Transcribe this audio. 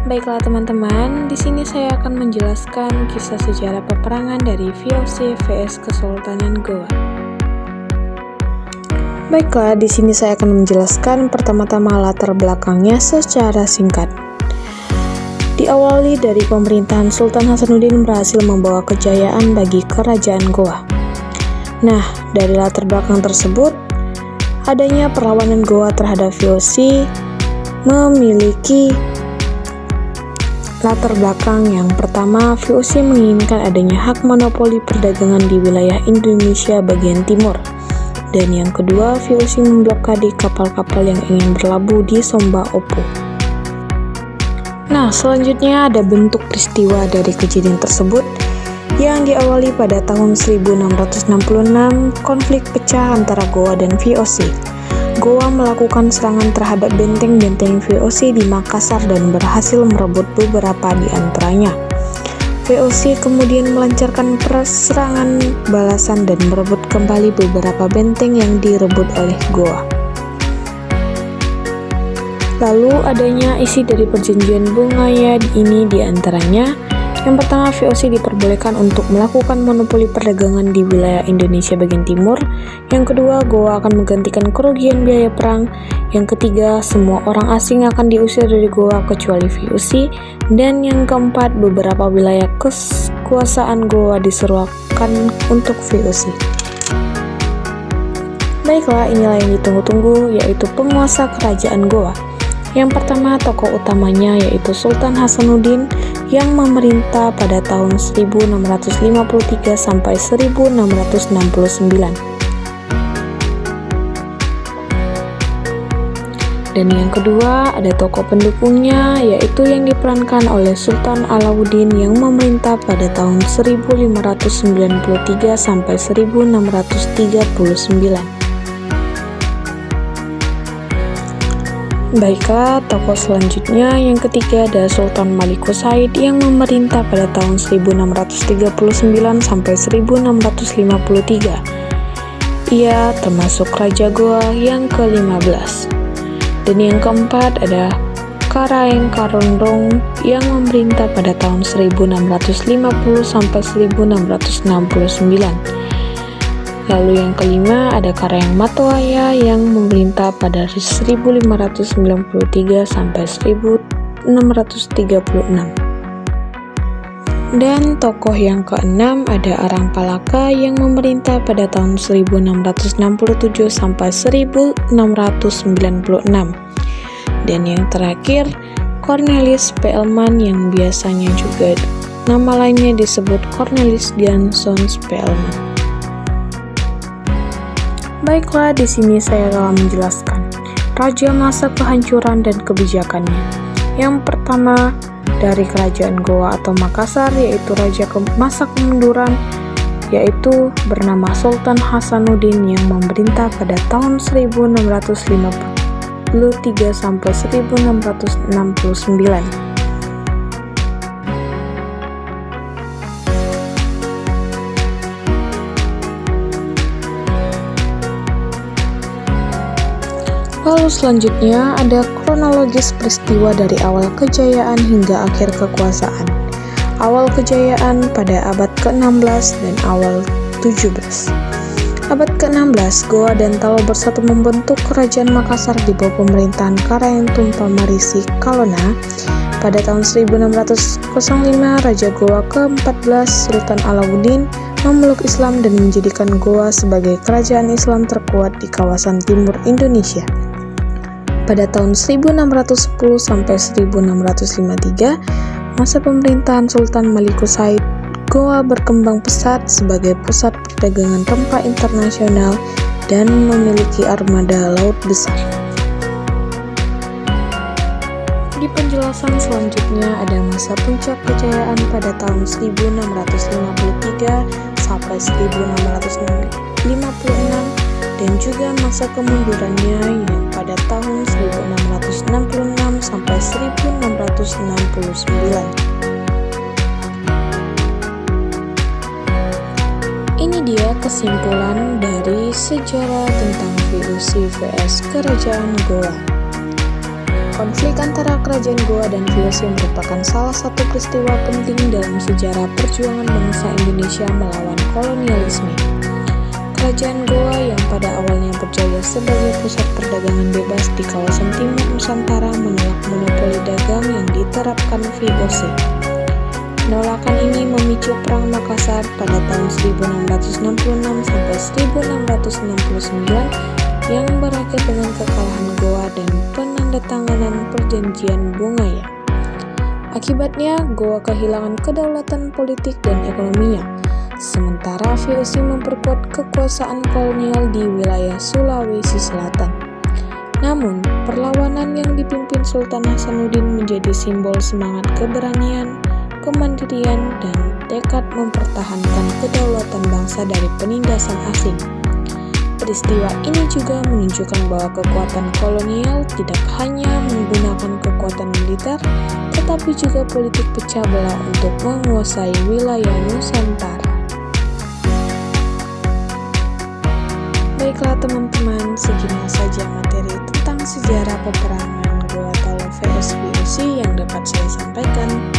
Baiklah teman-teman, di sini saya akan menjelaskan kisah sejarah peperangan dari VOC vs Kesultanan Goa. Baiklah, di sini saya akan menjelaskan pertama-tama latar belakangnya secara singkat. Diawali dari pemerintahan Sultan Hasanuddin berhasil membawa kejayaan bagi kerajaan Goa. Nah, dari latar belakang tersebut, adanya perlawanan Goa terhadap VOC memiliki latar belakang. Yang pertama, VOC menginginkan adanya hak monopoli perdagangan di wilayah Indonesia bagian timur. Dan yang kedua, VOC memblokade kapal-kapal yang ingin berlabuh di Somba Opo. Nah, selanjutnya ada bentuk peristiwa dari kejadian tersebut yang diawali pada tahun 1666, konflik pecah antara Goa dan VOC. Goa melakukan serangan terhadap benteng-benteng VOC di Makassar dan berhasil merebut beberapa di antaranya. VOC kemudian melancarkan serangan balasan dan merebut kembali beberapa benteng yang direbut oleh Goa. Lalu adanya isi dari perjanjian Bungaya ini di antaranya. Yang pertama, VOC diperbolehkan untuk melakukan monopoli perdagangan di wilayah Indonesia bagian timur. Yang kedua, Goa akan menggantikan kerugian biaya perang. Yang ketiga, semua orang asing akan diusir dari Goa kecuali VOC. Dan yang keempat, beberapa wilayah kekuasaan Goa diseruakan untuk VOC. Baiklah, inilah yang ditunggu-tunggu, yaitu penguasa kerajaan Goa. Yang pertama, tokoh utamanya yaitu Sultan Hasanuddin yang memerintah pada tahun 1653 sampai 1669. Dan yang kedua, ada tokoh pendukungnya yaitu yang diperankan oleh Sultan Alauddin yang memerintah pada tahun 1593 sampai 1639. Baiklah, tokoh selanjutnya yang ketiga ada Sultan Maliku Said yang memerintah pada tahun 1639 sampai 1653. Ia termasuk Raja Goa yang ke-15. Dan yang keempat ada Karaeng Karondong yang memerintah pada tahun 1650 sampai 1669. Lalu yang kelima ada Karaeng Matowaya yang memerintah pada 1593 sampai 1636. Dan tokoh yang keenam ada Arang Palaka yang memerintah pada tahun 1667 sampai 1696. Dan yang terakhir Cornelis Spelman yang biasanya juga nama lainnya disebut Cornelis Janson Spelman. Baiklah, di sini saya akan menjelaskan raja masa kehancuran dan kebijakannya. Yang pertama dari kerajaan Goa atau Makassar yaitu raja masa kemunduran yaitu bernama Sultan Hasanuddin yang memerintah pada tahun 1653 sampai 1669. Lalu selanjutnya ada kronologis peristiwa dari awal kejayaan hingga akhir kekuasaan. Awal kejayaan pada abad ke-16 dan awal 17. Abad ke-16, Goa dan Talo bersatu membentuk kerajaan Makassar di bawah pemerintahan Karaeng Tumpa Marisi Kalona. Pada tahun 1605, Raja Goa ke-14 Sultan Alauddin memeluk Islam dan menjadikan Goa sebagai kerajaan Islam terkuat di kawasan timur Indonesia. Pada tahun 1610 sampai 1653, masa pemerintahan Sultan Maliku Said, Goa berkembang pesat sebagai pusat perdagangan rempah internasional dan memiliki armada laut besar. Di penjelasan selanjutnya ada masa puncak kejayaan pada tahun 1653 sampai 1656 dan juga masa kemundurannya yang pada tahun 1666 sampai 1669. Ini dia kesimpulan dari sejarah tentang VOC vs Kerajaan Goa. Konflik antara kerajaan Goa dan VOC merupakan salah satu peristiwa penting dalam sejarah perjuangan bangsa Indonesia melawan kolonialisme. Kerajaan Goa yang pada awalnya berjaya sebagai pusat perdagangan bebas di kawasan timur Nusantara menolak monopoli dagang yang diterapkan VOC. Penolakan ini memicu Perang Makassar pada tahun 1666 sampai 1669 yang berakhir dengan kekalahan Goa dan penandatanganan Perjanjian Bongaya. Akibatnya, Goa kehilangan kedaulatan politik dan ekonominya, sementara VOC memperkuat kekuasaan kolonial di wilayah Sulawesi Selatan. Namun, perlawanan yang dipimpin Sultan Hasanuddin menjadi simbol semangat keberanian, kemandirian, dan tekad mempertahankan kedaulatan bangsa dari penindasan asing. Peristiwa ini juga menunjukkan bahwa kekuatan kolonial tidak hanya menggunakan kekuatan militer, tetapi juga politik pecah belah untuk menguasai wilayah Nusantara. Baiklah teman-teman, segini saja materi tentang sejarah peperangan Goa atau VOC yang dapat saya sampaikan.